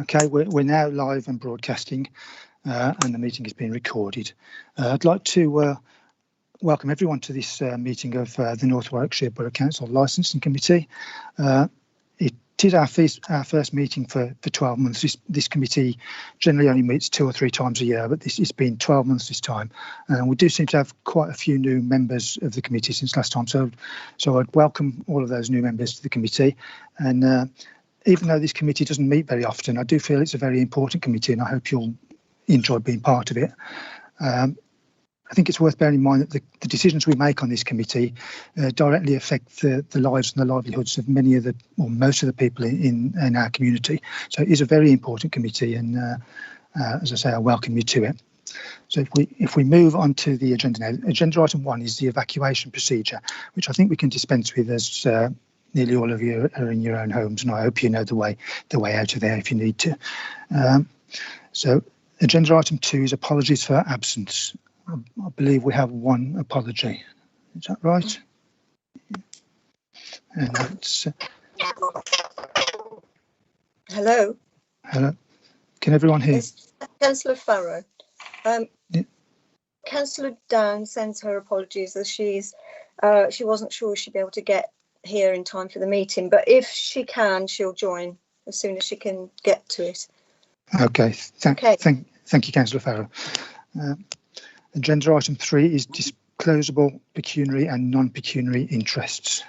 Okay, we're now live and broadcasting, and the meeting is being recorded. I'd like to welcome everyone to this meeting of the North Warwickshire Borough Council Licensing Committee. It is our first meeting for 12 months. This committee generally only meets 2 or 3 times a year, but it's been 12 months this time. And we do seem to have quite a few new members of the committee since last time. So I'd welcome all of those new members to the committee. And even though this committee doesn't meet very often, I do feel it's a very important committee, and I hope you'll enjoy being part of it. I think it's worth bearing in mind that the decisions we make on this committee directly affect the lives and the livelihoods of many of the, or most of the people in our community. So it is a very important committee, and as I say, I welcome you to it. So if we move on to the agenda now, agenda item 1 is the evacuation procedure, which I think we can dispense with, as nearly all of you are in your own homes, and I hope you know the way out of there if you need to. So agenda item 2 is apologies for absence. I believe we have 1 apology. Is that right? And that's Hello. Hello. Can everyone hear? It's Councillor Farrow. Yeah. Councillor Down sends her apologies as she wasn't sure she'd be able to get here in time for the meeting, but if she can, she'll join as soon as she can get to it. Okay. Thank you, Councillor Farrow. Agenda item 3 is disclosable pecuniary and non-pecuniary interests.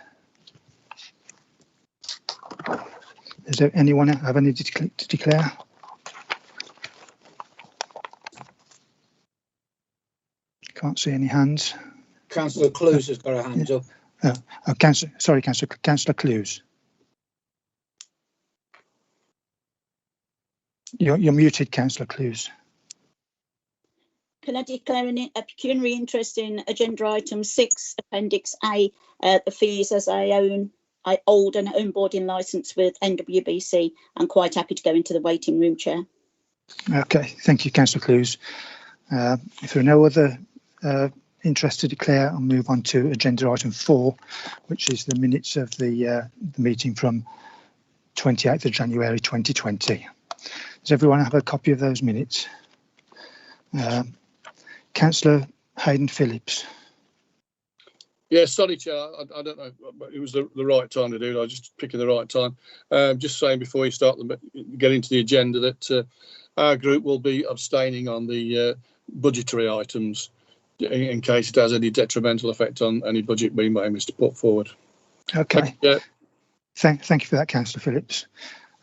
Does there anyone have any to declare? Can't see any hands. Councillor Clues has got her hands up. Councillor Clues. You're muted, Councillor Clues. Can I declare a pecuniary interest in agenda item 6, appendix A, the fees, as I hold an own boarding licence with NWBC. I'm quite happy to go into the waiting room, Chair. Okay, thank you, Councillor Clues. If there are no other interest to declare, I'll move on to agenda item 4, which is the minutes of the meeting from 28th of January 2020. Does everyone have a copy of those minutes? Councillor Hayden Phillips. Yeah, sorry, Chair. I don't know, but it was the right time to do it. I was just picking the right time. Just saying before you start get into the agenda that our group will be abstaining on the budgetary items in case it has any detrimental effect on any budget we may wish to put forward. Okay. Thank you for that, Councillor Phillips.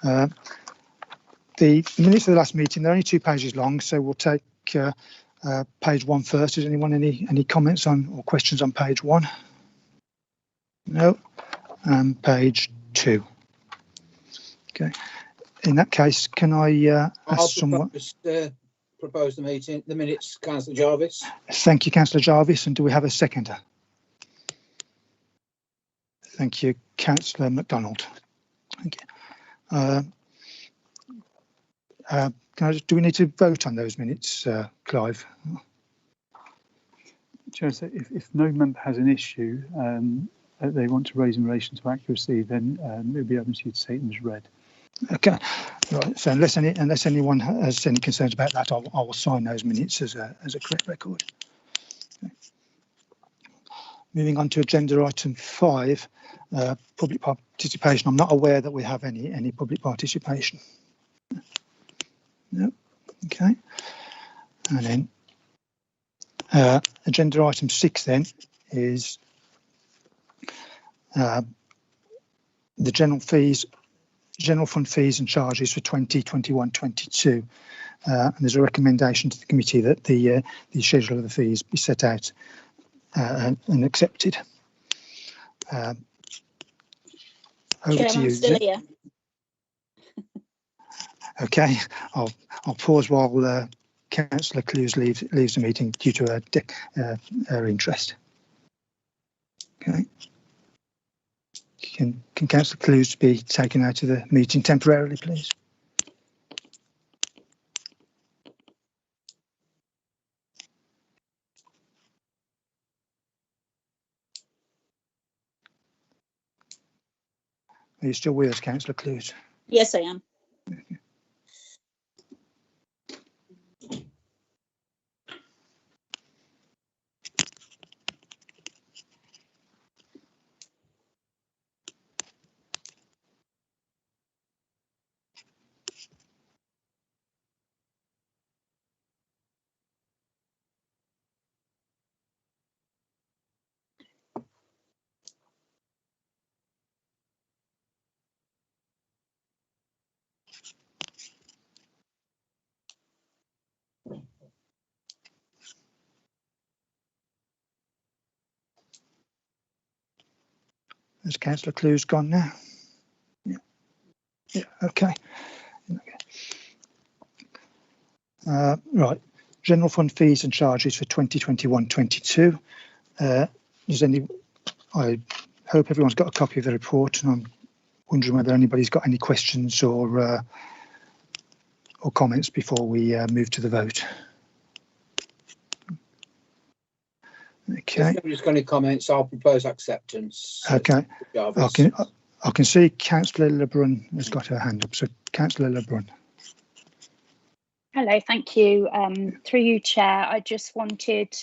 The minutes of the last meeting, they're only 2 pages long, so we'll take page 1 first. Does anyone any comments on or questions on page 1? No. Page 2. Okay. In that case, can I ask someone? Propose the minutes, Councillor Jarvis. Thank you, Councillor Jarvis. And do we have a seconder? Thank you, Councillor MacDonald. Thank you. Do we need to vote on those minutes, Clive? Chair, so if no member has an issue that they want to raise in relation to accuracy, then it will be open to you to take them as read. Okay, right. So unless anyone has any concerns about that, I will sign those minutes as a correct record. Okay. Moving on to agenda item 5, public participation. I'm not aware that we have any public participation. No. Okay. And then agenda item 6 then is the general fund fees and charges for 2021-22. And there's a recommendation to the committee that the schedule of the fees be set out and accepted. Over Chair, to you. I'm still here. Okay, I'll pause while Councillor Clues leaves the meeting due to her interest. Okay. Can Councillor Clues be taken out of the meeting temporarily, please? Are you still with us, Councillor Clues? Yes, I am. Has Councillor Clues gone now? Yeah, okay. Right, general fund fees and charges for 2021-22. I hope everyone's got a copy of the report, and I'm wondering whether anybody's got any questions or comments before we move to the vote. Okay. If nobody's got any comments, I'll propose acceptance. Okay. Jarvis. I can see Councillor Lebrun has got her hand up. So, Councillor Lebrun. Hello, thank you. Through you, Chair, I just wanted,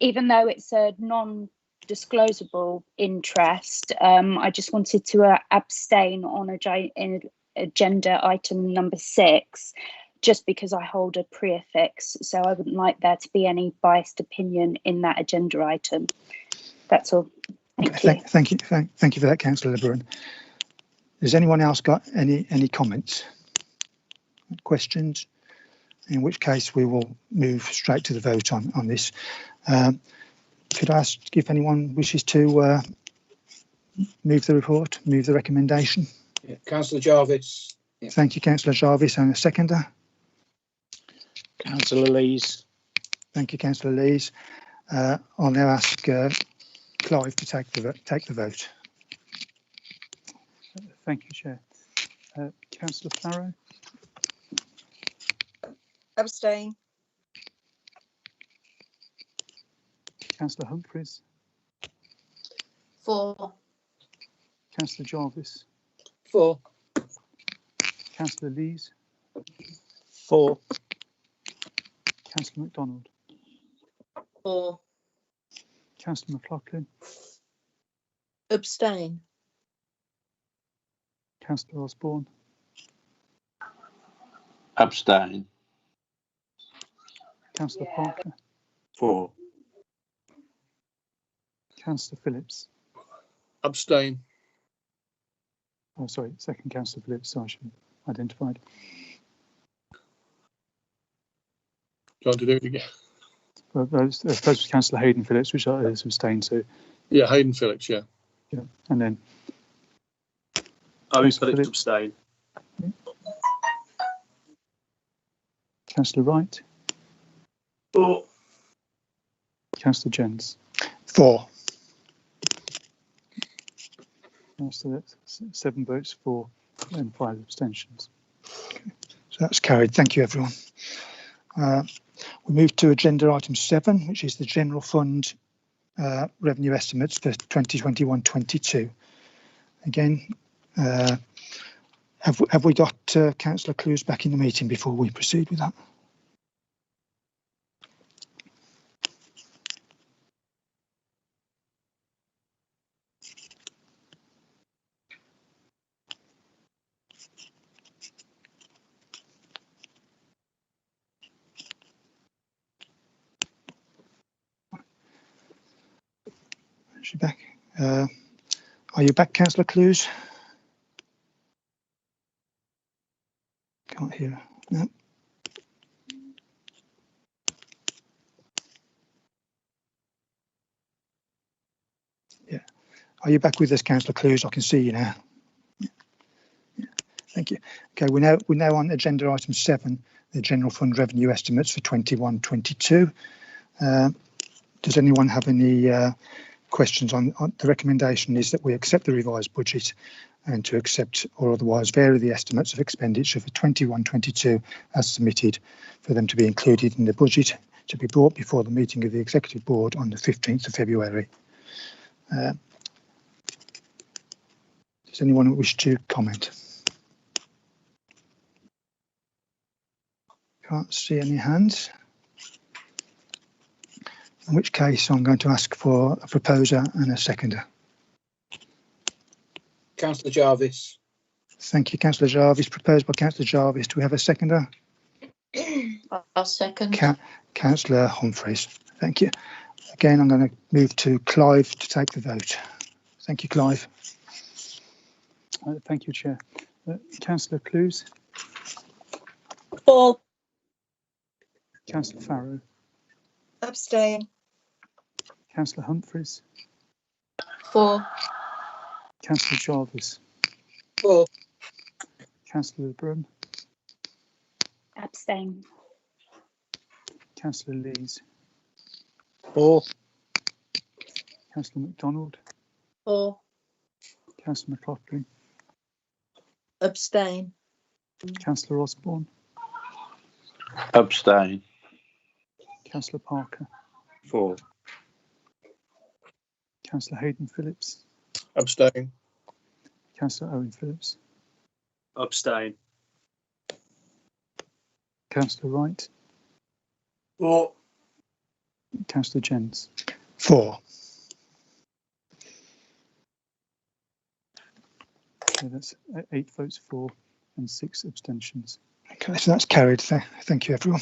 even though it's a non-disclosable interest, I just wanted to abstain on agenda item number 6, just because I hold a pre-affix. So I wouldn't like there to be any biased opinion in that agenda item. That's all. Thank you. Thank you for that, Councillor Lebrun. Has anyone else got any comments, questions? In which case we will move straight to the vote on this. Could I ask if anyone wishes to move the report, move the recommendation? Yeah. Councillor Jarvis. Yeah. Thank you, Councillor Jarvis, and a seconder. Councillor Lees. Thank you, Councillor Lees. I'll now ask Clive to take the vote. Thank you, Chair. Councillor Farrow, Abstain. Councillor Humphreys, For. Councillor Jarvis, For. Councillor Lees, For. Councillor MacDonald, For. Councillor McLaughlin, Abstain. Councillor Osborne, Abstain. Councillor Parker, For. Councillor Phillips. Abstain. Oh, sorry, second Councillor Phillips. So I should have identified. Do you want to do it again? Well, first was Councillor Hayden Phillips, which I is abstained to. Yeah, Hayden Phillips, yeah. Yeah, and then Owen Phillips Phillips abstain. Councillor Wright, For. Councillor Jens. 4. So that's 7 votes for and 5 abstentions. So that's carried. Thank you, everyone. We move to agenda item 7, which is the general fund revenue estimates for 2021-22. Again, have we got Councillor Clues back in the meeting before we proceed with that? Is she back? Are you back, Councillor Clues? Can't hear her. No. Yeah. Are you back with us, Councillor Clues? I can see you now. Yeah. Thank you. Okay, we're now on agenda item 7, the general fund revenue estimates for 21-22. Does anyone have any questions on the recommendation? Is that we accept the revised budget and to accept or otherwise vary the estimates of expenditure for 21-22 as submitted, for them to be included in the budget to be brought before the meeting of the Executive Board on the 15th of February. Does anyone wish to comment? Can't see any hands. In which case I'm going to ask for a proposer and a seconder. Councillor Jarvis. Thank you, Councillor Jarvis. Proposed by Councillor Jarvis. Do we have a seconder? I'll second. Councillor Humphreys. Thank you. Again, I'm going to move to Clive to take the vote. Thank you, Clive. Thank you, Chair. Councillor Clues, For. Councillor Farrow, Abstain. Councillor Humphreys, For. Councillor Jarvis, 4, Councillor Brum, Abstain. Councillor Lees, 4, Councillor MacDonald, 4. Councillor McLaughlin, Abstain. Councillor Osborne, abstain. Councillor Parker, 4, Councillor Hayden Phillips, Abstain. Councillor Owen Phillips, Abstain. Councillor Wright, 4, Councillor Jens. 4. So that's 8 votes for and 6 abstentions. Okay, so that's carried. Thank you, everyone.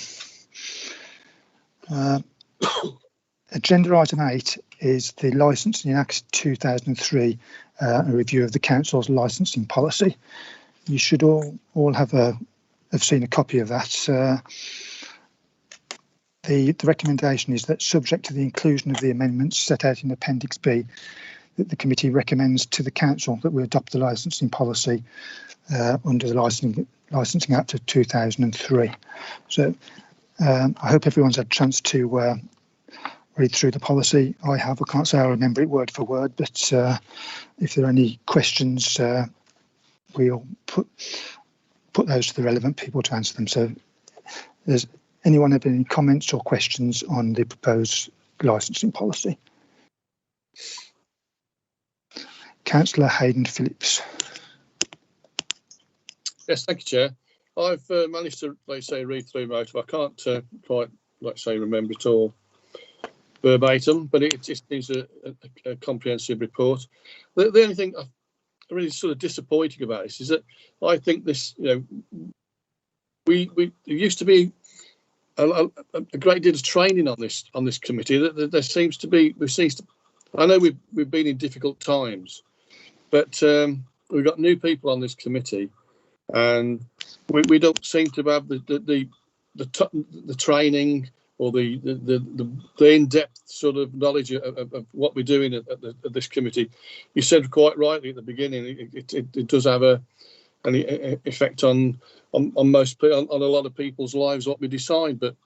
Agenda item 8 is the Licensing Act 2003, a review of the council's licensing policy. You should all have seen a copy of that. The recommendation is that, subject to the inclusion of the amendments set out in Appendix B, that the committee recommends to the council that we adopt the licensing policy under the Licensing Act of 2003. So I hope everyone's had a chance to read through the policy. I have. I can't say I remember it word for word, but if there are any questions, we'll put those to the relevant people to answer them. So does anyone have any comments or questions on the proposed licensing policy? Councillor Hayden Phillips. Yes, thank you, Chair. I've managed to, like I say, read through most of it. I can't quite, like I say, remember it all verbatim, but it seems a comprehensive report. The only thing I'm really sort of disappointing about this is that I think this, we there used to be a great deal of training on this committee. There seems to be, I know we've been in difficult times, but we've got new people on this committee, and we don't seem to have the training or the in-depth sort of knowledge of what we're doing at this committee. You said quite rightly at the beginning, it does have an effect on most people, on a lot of people's lives, what we decide. But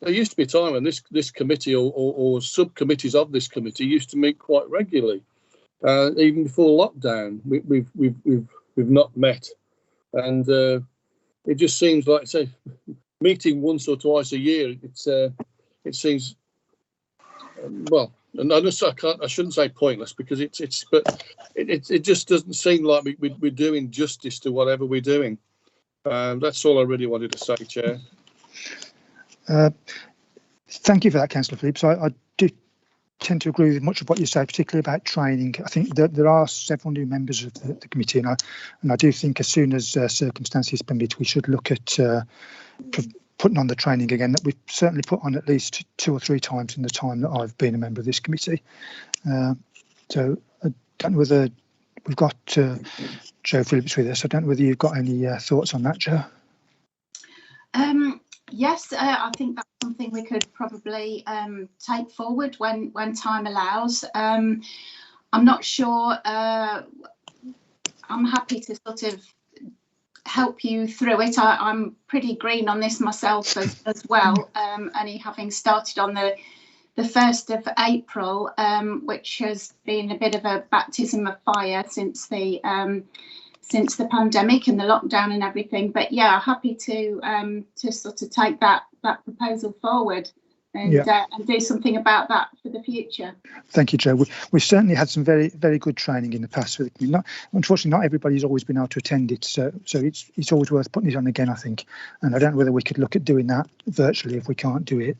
there used to be a time when this committee or subcommittees of this committee used to meet quite regularly. Even before lockdown, we've not met, and it just seems like, say, meeting once or twice a year. It seems well, and I shouldn't say pointless, because it just doesn't seem like we're doing justice to whatever we're doing. That's all I really wanted to say, Chair. Thank you for that, Councillor Phillips. I do tend to agree with much of what you say, particularly about training. I think that there are several new members of the committee, and I do think as soon as circumstances permit, we should look at putting on the training again that we've certainly put on at least 2 or 3 times in the time that I've been a member of this committee. So I don't know whether we've got Joe Phillips with us. I don't know whether you've got any thoughts on that, Joe. Yes, I think that's something we could probably take forward when time allows. I'm not sure. I'm happy to sort of help you through it. I'm pretty green on this myself as well, only having started on the 1st of April, which has been a bit of a baptism of fire since the pandemic and the lockdown and everything. But yeah, happy to sort of take that proposal forward and do something about that for the future. Thank you, Joe. We've certainly had some very, very good training in the past. Unfortunately, not everybody's always been able to attend it, so it's always worth putting it on again, I think. And I don't know whether we could look at doing that virtually if we can't do it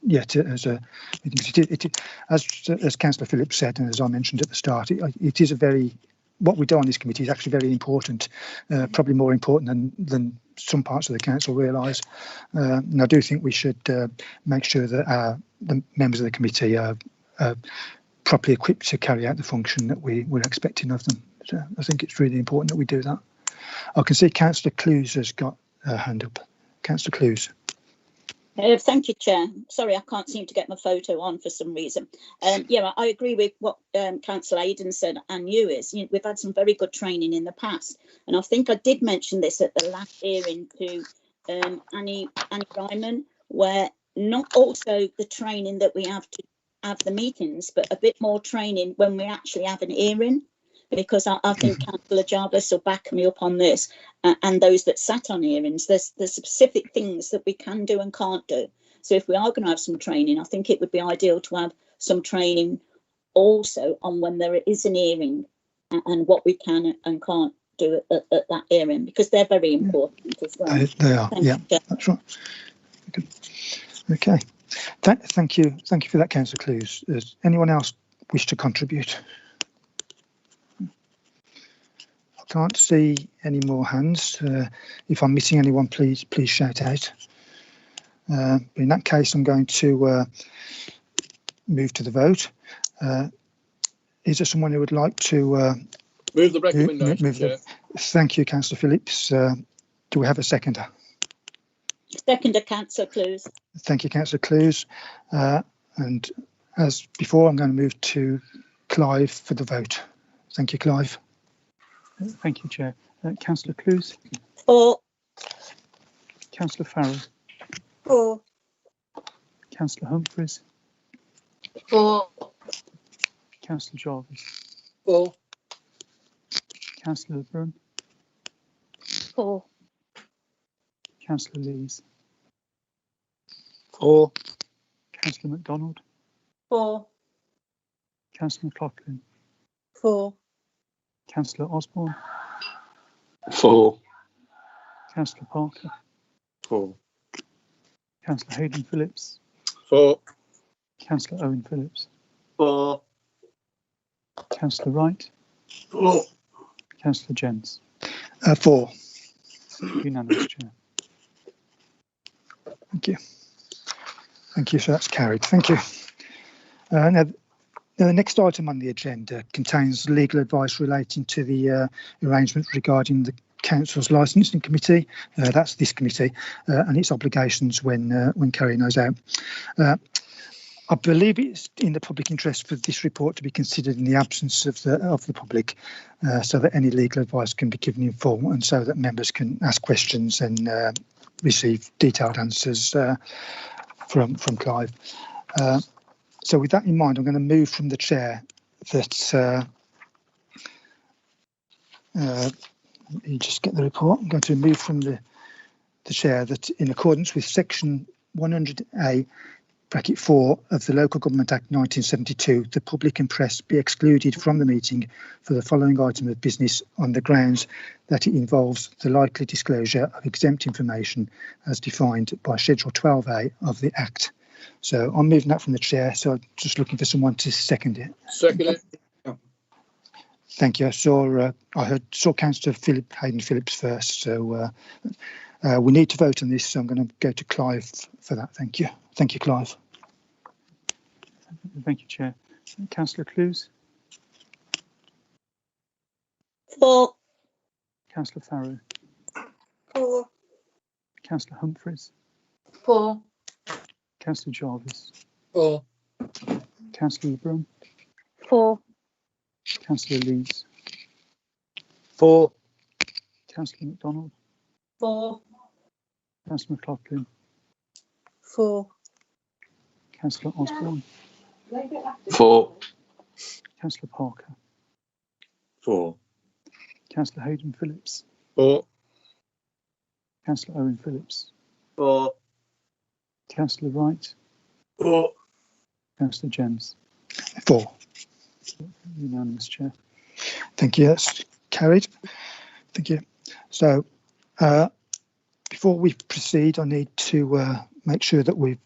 yet. As Councillor Phillips said, and as I mentioned at the start, it is what we do on this committee is actually very important, probably more important than some parts of the council realise. And I do think we should make sure that the members of the committee are properly equipped to carry out the function that we're expecting of them. So I think it's really important that we do that. I can see Councillor Clues has got her hand up. Councillor Clues. Thank you, Chair. Sorry, I can't seem to get my photo on for some reason. Yeah, I agree with what Councillor Aidan said and you is. We've had some very good training in the past, and I think I did mention this at the last hearing to Annie Ryman, where not also the training that we have to have the meetings, but a bit more training when we actually have an hearing. Because I think Councillor Jarvis will back me up on this, and those that sat on hearings, there's specific things that we can do and can't do. So if we are going to have some training, I think it would be ideal to have some training also on when there is an hearing and what we can and can't do at that hearing, because they're very important as well. They are, yeah, that's right. Okay, thank you for that, Councillor Clues. Does anyone else wish to contribute? Can't see any more hands. If I'm missing anyone, please shout out. In that case, I'm going to move to the vote. Is there someone who would like to move the recommendation? Chair. Thank you, Councillor Phillips. Do we have a seconder? Seconder, Councillor Clues. Thank you, Councillor Clues. And as before, I'm going to move to Clive for the vote. Thank you, Clive. Thank you, Chair. Councillor Clues. 4. Councillor Farrell. 4. Councillor Humphreys. 4. Councillor Jarvis. 4. Councillor LeBrun. 4. Councillor Lees. 4. Councillor MacDonald. 4. Councillor McLaughlin. 4. Councillor Osborne. 4. Councillor Parker. 4. Councillor Hayden Phillips. 4. Councillor Owen Phillips. 4. Councillor Wright. 4. Councillor Jens. 4. Unanimous, Chair. Thank you. Thank you. So that's carried. Thank you. Now, the next item on the agenda contains legal advice relating to the arrangements regarding the Council's licensing committee. That's this committee and its obligations when carrying those out. I believe it's in the public interest for this report to be considered in the absence of the public, so that any legal advice can be given in full, and so that members can ask questions and receive detailed answers from Clive. So with that in mind, I'm going to move from the chair that let me just get the report. I'm going to move from the chair that in accordance with section 100A bracket 4 of the Local Government Act 1972, the public and press be excluded from the meeting for the following item of business on the grounds that it involves the likely disclosure of exempt information as defined by Schedule 12A of the Act. So I'm moving that from the chair, so I'm just looking for someone to second it. Second it. Thank you. I saw Councillor Hayden Phillips first, so we need to vote on this, so I'm going to go to Clive for that. Thank you. Thank you, Clive. Thank you, Chair. Councillor Clues. 4. Councillor Farrow. 4. Councillor Humphreys. 4. Councillor Jarvis. 4. Councillor LeBrun. 4. Councillor Lees. 4. Councillor MacDonald. 4. Councillor McLaughlin. 4. Councillor Osborne. 4. Councillor Parker. 4. Councillor Hayden Phillips. 4. Councillor Owen Phillips. 4. Councillor Wright. 4. Councillor Jens. 4. Unanimous, Chair. Thank you. That's carried. Thank you. So before we proceed, I need to make sure that we've